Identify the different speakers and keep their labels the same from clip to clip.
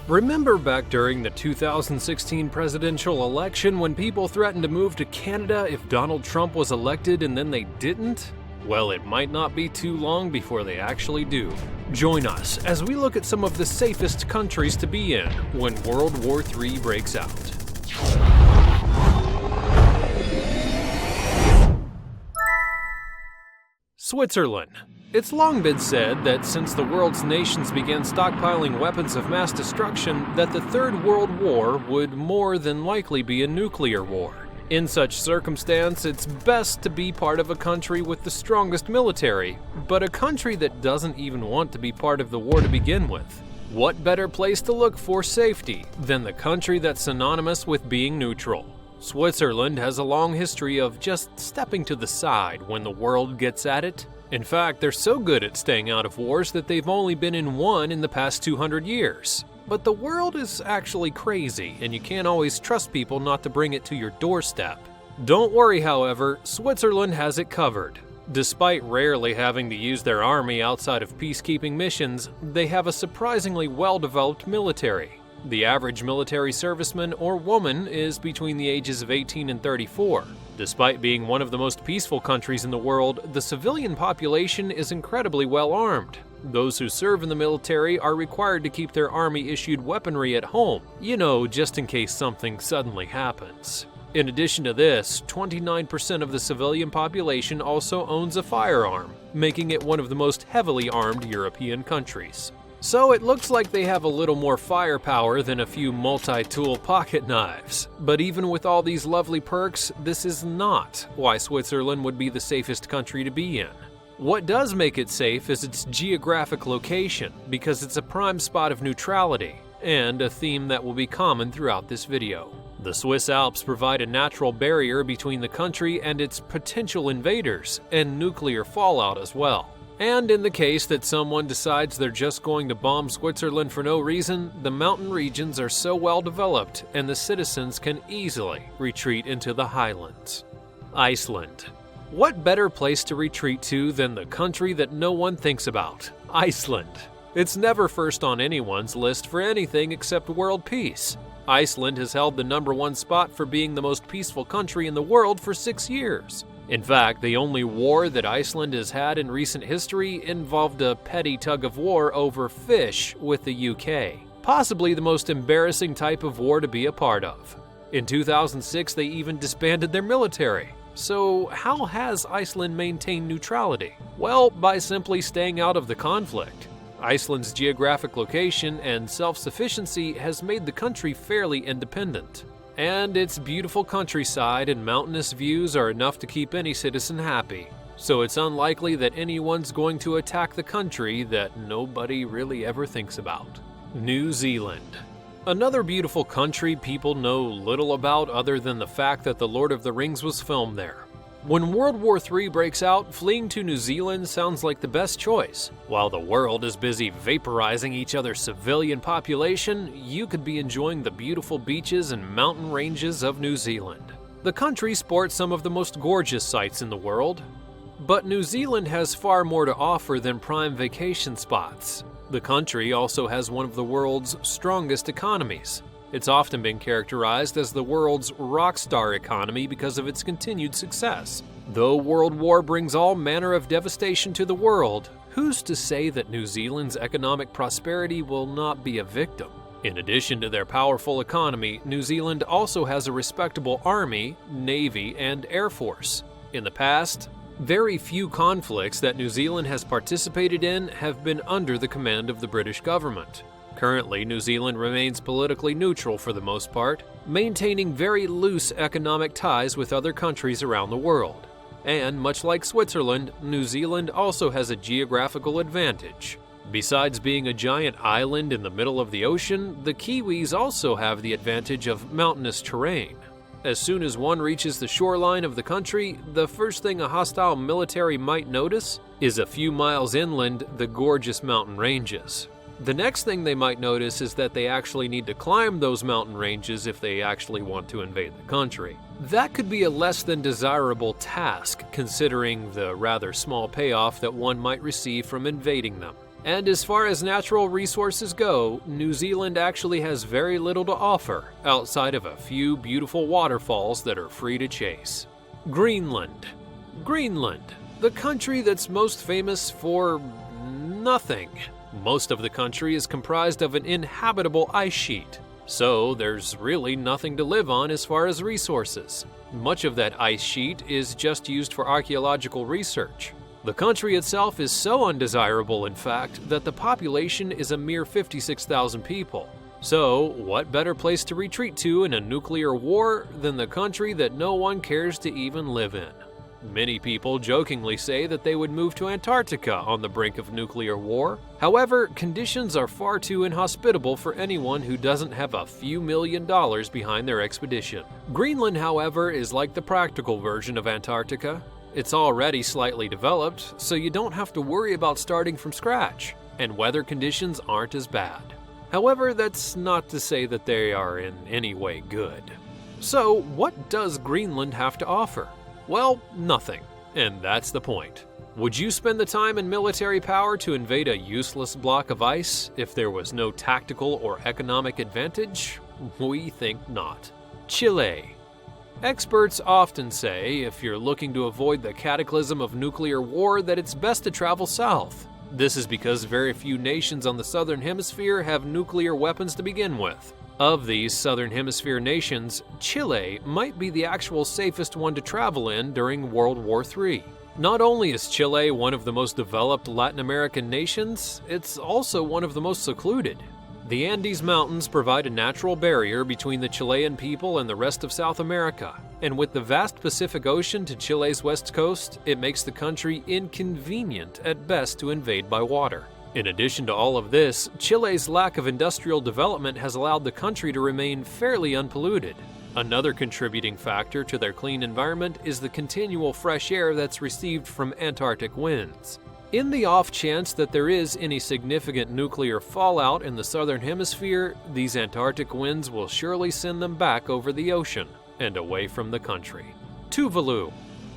Speaker 1: Remember back during the 2016 presidential election when people threatened to move to Canada if Donald Trump was elected and then they didn't? Well, it might not be too long before they actually do. Join us as we look at some of the safest countries to be in when World War III breaks out. Switzerland. It's long been said that since the world's nations began stockpiling weapons of mass destruction, that the Third World War would more than likely be a nuclear war. In such circumstance, it's best to be part of a country with the strongest military, but a country that doesn't even want to be part of the war to begin with. What better place to look for safety than the country that's synonymous with being neutral? Switzerland has a long history of just stepping to the side when the world gets at it. In fact, they're so good at staying out of wars that they've only been in one in the past 200 years. But the world is actually crazy, and you can't always trust people not to bring it to your doorstep. Don't worry, however, Switzerland has it covered. Despite rarely having to use their army outside of peacekeeping missions, they have a surprisingly well-developed military. The average military serviceman or woman is between the ages of 18 and 34. Despite being one of the most peaceful countries in the world, the civilian population is incredibly well armed. Those who serve in the military are required to keep their army-issued weaponry at home, just in case something suddenly happens. In addition to this, 29% of the civilian population also owns a firearm, making it one of the most heavily armed European countries. So it looks like they have a little more firepower than a few multi-tool pocket knives. But even with all these lovely perks, this is not why Switzerland would be the safest country to be in. What does make it safe is its geographic location, because it's a prime spot of neutrality, and a theme that will be common throughout this video. The Swiss Alps provide a natural barrier between the country and its potential invaders, and nuclear fallout as well. And in the case that someone decides they're just going to bomb Switzerland for no reason, the mountain regions are so well developed and the citizens can easily retreat into the highlands. Iceland. What better place to retreat to than the country that no one thinks about, Iceland? It's never first on anyone's list for anything except world peace. Iceland has held the #1 spot for being the most peaceful country in the world for 6 years. In fact, the only war that Iceland has had in recent history involved a petty tug-of-war over fish with the UK, possibly the most embarrassing type of war to be a part of. In 2006, they even disbanded their military. So how has Iceland maintained neutrality? Well, by simply staying out of the conflict. Iceland's geographic location and self-sufficiency has made the country fairly independent. And its beautiful countryside and mountainous views are enough to keep any citizen happy. So it's unlikely that anyone's going to attack the country that nobody really ever thinks about. New Zealand. Another beautiful country people know little about other than the fact that The Lord of the Rings was filmed there. When World War III breaks out, fleeing to New Zealand sounds like the best choice. While the world is busy vaporizing each other's civilian population, you could be enjoying the beautiful beaches and mountain ranges of New Zealand. The country sports some of the most gorgeous sights in the world. But New Zealand has far more to offer than prime vacation spots. The country also has one of the world's strongest economies. It's often been characterized as the world's rock star economy because of its continued success. Though World War brings all manner of devastation to the world, who's to say that New Zealand's economic prosperity will not be a victim? In addition to their powerful economy, New Zealand also has a respectable army, navy, and air force. In the past, very few conflicts that New Zealand has participated in have been under the command of the British government. Currently, New Zealand remains politically neutral for the most part, maintaining very loose economic ties with other countries around the world. And much like Switzerland, New Zealand also has a geographical advantage. Besides being a giant island in the middle of the ocean, the Kiwis also have the advantage of mountainous terrain. As soon as one reaches the shoreline of the country, the first thing a hostile military might notice is a few miles inland the gorgeous mountain ranges. The next thing they might notice is that they actually need to climb those mountain ranges if they actually want to invade the country. That could be a less than desirable task, considering the rather small payoff that one might receive from invading them. And as far as natural resources go, New Zealand actually has very little to offer outside of a few beautiful waterfalls that are free to chase. Greenland. Greenland, the country that's most famous for nothing. Most of the country is comprised of an inhabitable ice sheet, so there's really nothing to live on as far as resources. Much of that ice sheet is just used for archaeological research. The country itself is so undesirable, in fact, that the population is a mere 56,000 people. So, what better place to retreat to in a nuclear war than the country that no one cares to even live in? Many people jokingly say that they would move to Antarctica on the brink of nuclear war. However, conditions are far too inhospitable for anyone who doesn't have a few $1 million behind their expedition. Greenland, however, is like the practical version of Antarctica. It's already slightly developed, so you don't have to worry about starting from scratch, and weather conditions aren't as bad. However, that's not to say that they are in any way good. So, what does Greenland have to offer? Well, nothing, and that's the point. Would you spend the time and military power to invade a useless block of ice if there was no tactical or economic advantage? We think not. Chile. Experts often say if you're looking to avoid the cataclysm of nuclear war that it's best to travel south. This is because very few nations on the southern hemisphere have nuclear weapons to begin with. Of these southern hemisphere nations, Chile might be the actual safest one to travel in during World War III. Not only is Chile one of the most developed Latin American nations, it's also one of the most secluded. The Andes Mountains provide a natural barrier between the Chilean people and the rest of South America, and with the vast Pacific Ocean to Chile's west coast, it makes the country inconvenient at best to invade by water. In addition to all of this, Chile's lack of industrial development has allowed the country to remain fairly unpolluted. Another contributing factor to their clean environment is the continual fresh air that's received from Antarctic winds. In the off chance that there is any significant nuclear fallout in the southern hemisphere, these Antarctic winds will surely send them back over the ocean and away from the country. Tuvalu.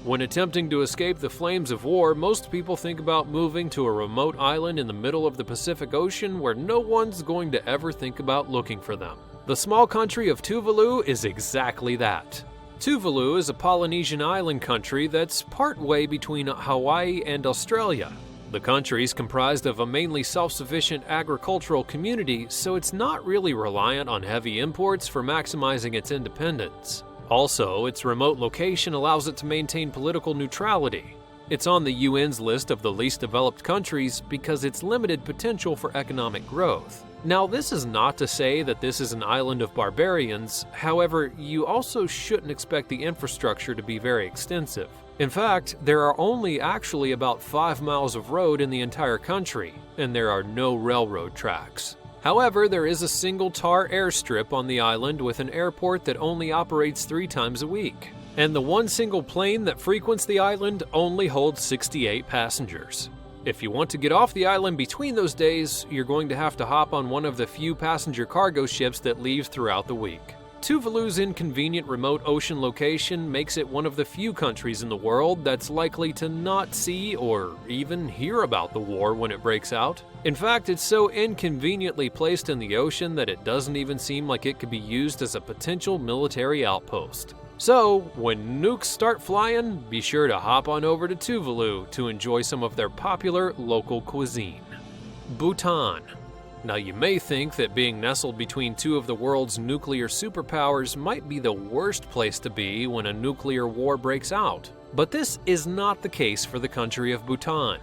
Speaker 1: When attempting to escape the flames of war, most people think about moving to a remote island in the middle of the Pacific Ocean where no one's going to ever think about looking for them. The small country of Tuvalu is exactly that. Tuvalu is a Polynesian island country that's partway between Hawaii and Australia. The country is comprised of a mainly self-sufficient agricultural community, so it's not really reliant on heavy imports for maximizing its independence. Also, its remote location allows it to maintain political neutrality. It's on the UN's list of the least developed countries because its limited potential for economic growth. Now, this is not to say that this is an island of barbarians. However, you also shouldn't expect the infrastructure to be very extensive. In fact, there are only actually about 5 miles of road in the entire country, and there are no railroad tracks. However, there is a single tar airstrip on the island with an airport that only operates 3 times a week. And the one single plane that frequents the island only holds 68 passengers. If you want to get off the island between those days, you're going to have to hop on one of the few passenger cargo ships that leaves throughout the week. Tuvalu's inconvenient remote ocean location makes it one of the few countries in the world that's likely to not see or even hear about the war when it breaks out. In fact, it's so inconveniently placed in the ocean that it doesn't even seem like it could be used as a potential military outpost. So, when nukes start flying, be sure to hop on over to Tuvalu to enjoy some of their popular local cuisine. Bhutan. Now, you may think that being nestled between 2 of the world's nuclear superpowers might be the worst place to be when a nuclear war breaks out, but this is not the case for the country of Bhutan.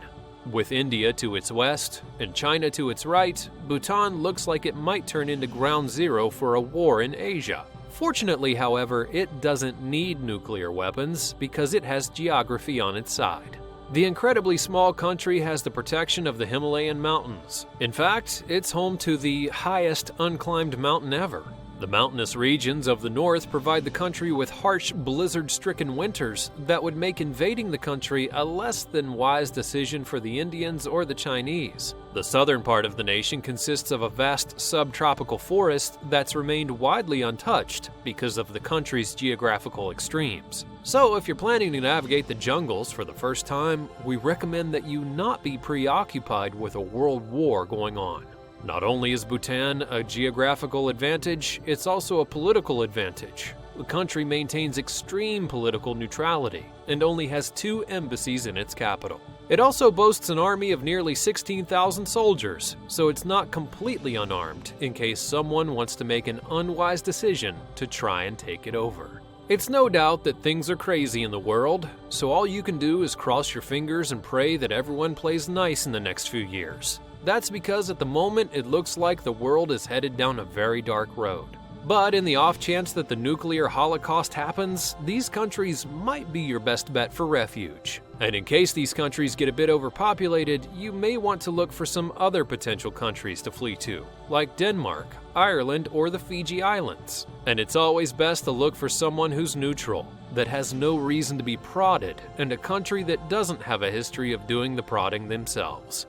Speaker 1: With India to its west and China to its right, Bhutan looks like it might turn into ground zero for a war in Asia. Fortunately, however, it doesn't need nuclear weapons because it has geography on its side. The incredibly small country has the protection of the Himalayan mountains. In fact, it's home to the highest unclimbed mountain ever. The mountainous regions of the north provide the country with harsh, blizzard-stricken winters that would make invading the country a less than wise decision for the Indians or the Chinese. The southern part of the nation consists of a vast subtropical forest that's remained widely untouched because of the country's geographical extremes. So if you're planning to navigate the jungles for the first time, we recommend that you not be preoccupied with a world war going on. Not only is Bhutan a geographical advantage, it's also a political advantage. The country maintains extreme political neutrality and only has 2 embassies in its capital. It also boasts an army of nearly 16,000 soldiers, so it's not completely unarmed in case someone wants to make an unwise decision to try and take it over. It's no doubt that things are crazy in the world, so all you can do is cross your fingers and pray that everyone plays nice in the next few years. That's because at the moment it looks like the world is headed down a very dark road. But in the off chance that the nuclear holocaust happens, these countries might be your best bet for refuge. And in case these countries get a bit overpopulated, you may want to look for some other potential countries to flee to, like Denmark, Ireland, or the Fiji Islands. And it's always best to look for someone who's neutral, that has no reason to be prodded, and a country that doesn't have a history of doing the prodding themselves.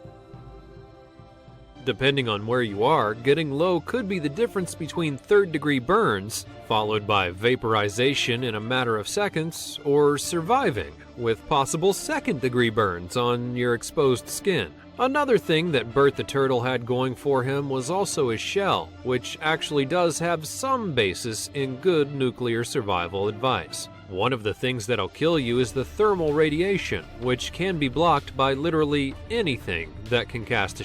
Speaker 1: Depending on where you are, getting low could be the difference between third-degree burns, followed by vaporization in a matter of seconds, or surviving, with possible second-degree burns on your exposed skin. Another thing that Bert the Turtle had going for him was also his shell, which actually does have some basis in good nuclear survival advice. One of the things that'll kill you is the thermal radiation, which can be blocked by literally anything that can cast a